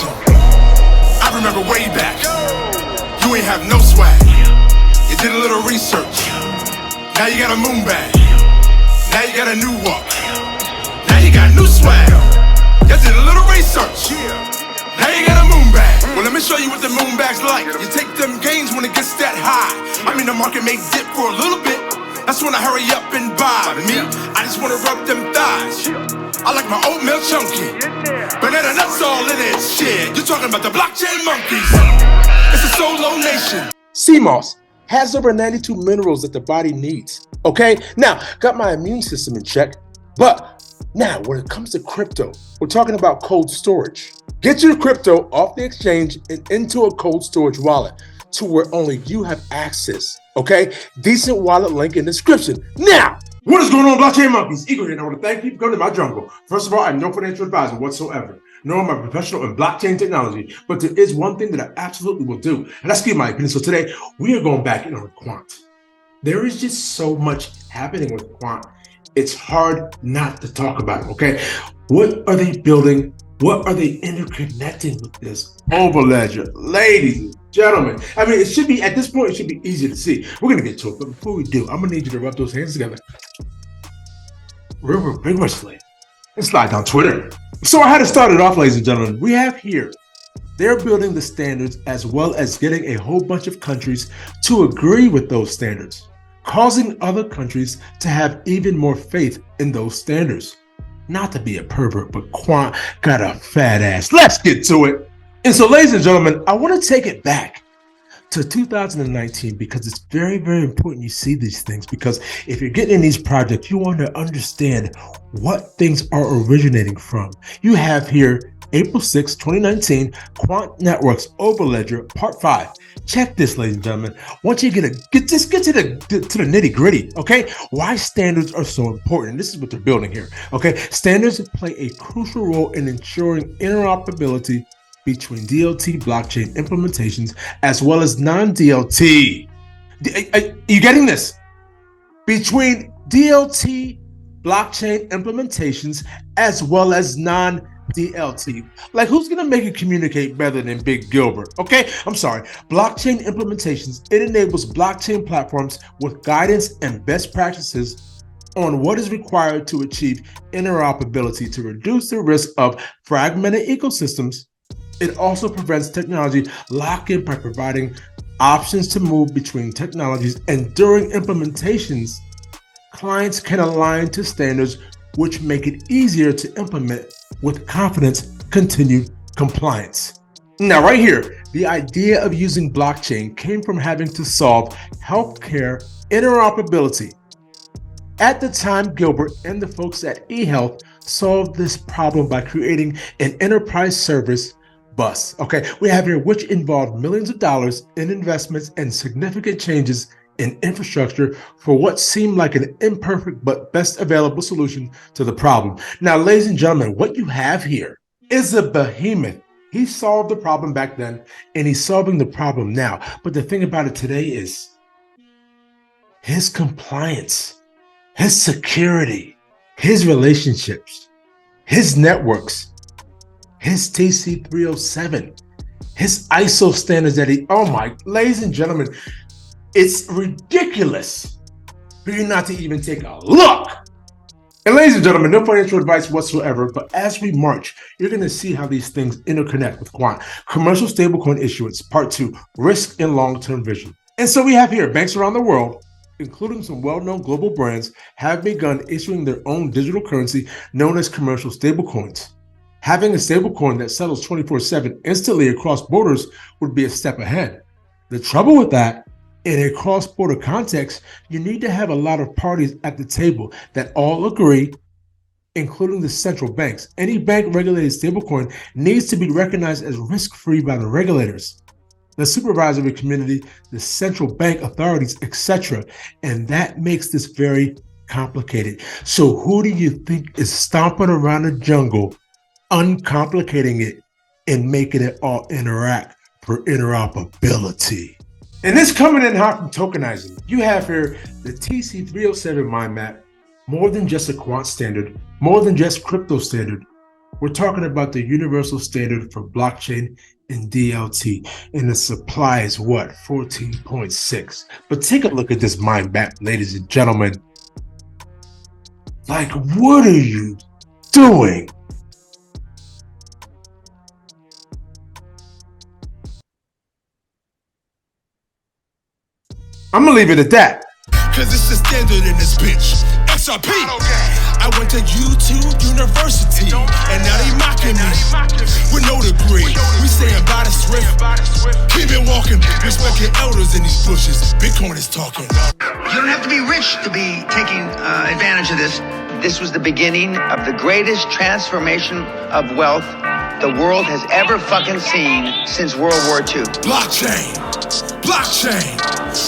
blockchain. I remember way back, you ain't have no swag. You did a little research, now you got a moon bag. Now you got a new walk, now you got new swag. You did a little research, now you got a moon bag. Well, let me show you what the moon bag's like. You take them gains when it gets that high. I mean, the market may dip for a little bit, that's when I hurry up and buy. Me, I just wanna rub them thighs. I like my oatmeal chunky, banana nuts all in it. Shit, you're talking about the blockchain monkeys. It's a solo nation. CMOS has over 92 minerals that the body needs. Okay, now got my immune system in check, but now when it comes to crypto, we're talking about cold storage. Get your crypto off the exchange and into a cold storage wallet to where only you have access. Okay, decent wallet link in the description. Now, what is going on, blockchain monkeys? Eagle here, and I want to thank you for coming to my jungle. First of all, I'm no financial advisor whatsoever, nor am I a professional in blockchain technology, but there is one thing that I absolutely will do, and that's give my opinion. So today, we are going back in on Quant. There is just so much happening with Quant. It's hard not to talk about it, okay? What are they building? What are they interconnecting with this overledger? Ladies and gentlemen, I mean, it should be, at this point, it should be easy to see. We're gonna get to it, but before we do, I'm gonna need you to rub those hands together real vigorously and slide down Twitter. So I had to start it off, ladies and gentlemen. We have here, they're building the standards as well as getting a whole bunch of countries to agree with those standards, causing other countries to have even more faith in those standards. Not to be a pervert, but Quant got a fat ass. Let's get to it. And so, ladies and gentlemen, I want to take it back to 2019 because it's very, very important you see these things, because if you're getting in these projects, you want to understand what things are originating from. You have here April 6, 2019, Quant Networks Overledger Part 5. Check this, ladies and gentlemen. Once you get to the nitty gritty, okay? Why standards are so important. This is what they're building here, okay? Standards play a crucial role in ensuring interoperability between DLT blockchain implementations as well as non-DLT. Are you getting this? Between DLT blockchain implementations as well as non-DLT. Like, who's gonna make it communicate better than Big Gilbert? Okay, I'm sorry. Blockchain implementations, it enables blockchain platforms with guidance and best practices on what is required to achieve interoperability to reduce the risk of fragmented ecosystems. It also prevents technology lock-in by providing options to move between technologies, and during implementations, clients can align to standards which make it easier to implement with confidence, continued compliance. Now, right here, the idea of using blockchain came from having to solve healthcare interoperability. At the time, Gilbert and the folks at eHealth solved this problem by creating an enterprise service bus. Okay, we have here, which involved millions of dollars in investments and significant changes in infrastructure for what seemed like an imperfect but best available solution to the problem. Now, ladies and gentlemen, what you have here is a behemoth. He solved the problem back then, and he's solving the problem now. But the thing about it today is his compliance, his security, his relationships, his networks, his TC307, his ISO standards that ladies and gentlemen, it's ridiculous for you not to even take a look. And ladies and gentlemen, no financial advice whatsoever, but as we march, you're going to see how these things interconnect with Quant. Commercial stablecoin issuance, part 2, risk and long-term vision. And so we have here banks around the world, including some well-known global brands, have begun issuing their own digital currency known as commercial stablecoins. Having a stablecoin that settles 24/7 instantly across borders would be a step ahead. The trouble with that, in a cross-border context, you need to have a lot of parties at the table that all agree, including the central banks. Any bank-regulated stablecoin needs to be recognized as risk-free by the regulators, the supervisory community, the central bank authorities, etc. And that makes this very complicated. So who do you think is stomping around the jungle, uncomplicating it and making it all interact for interoperability? And this coming in hot from tokenizing. You have here the TC307 mind map, more than just a quant standard, more than just crypto standard. We're talking about the universal standard for blockchain and DLT, and the supply is what? 14.6. But take a look at this mind map, ladies and gentlemen. Like, what are you doing? I'm gonna leave it at that. Cause it's the standard in this bitch. XRP. I went to YouTube University, and now they mocking me with no degree. We saying by the swift, keep it walking. Respecting elders in these bushes. Bitcoin is talking. You don't have to be rich to be taking advantage of this. This was the beginning of the greatest transformation of wealth the world has ever fucking seen since World War II. Blockchain. Blockchain.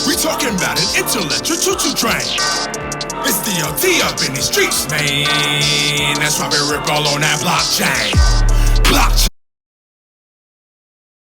We talking about an intellectual choo-choo train. It's DLT up in these streets, man. That's why we rip all on that blockchain. Blockchain.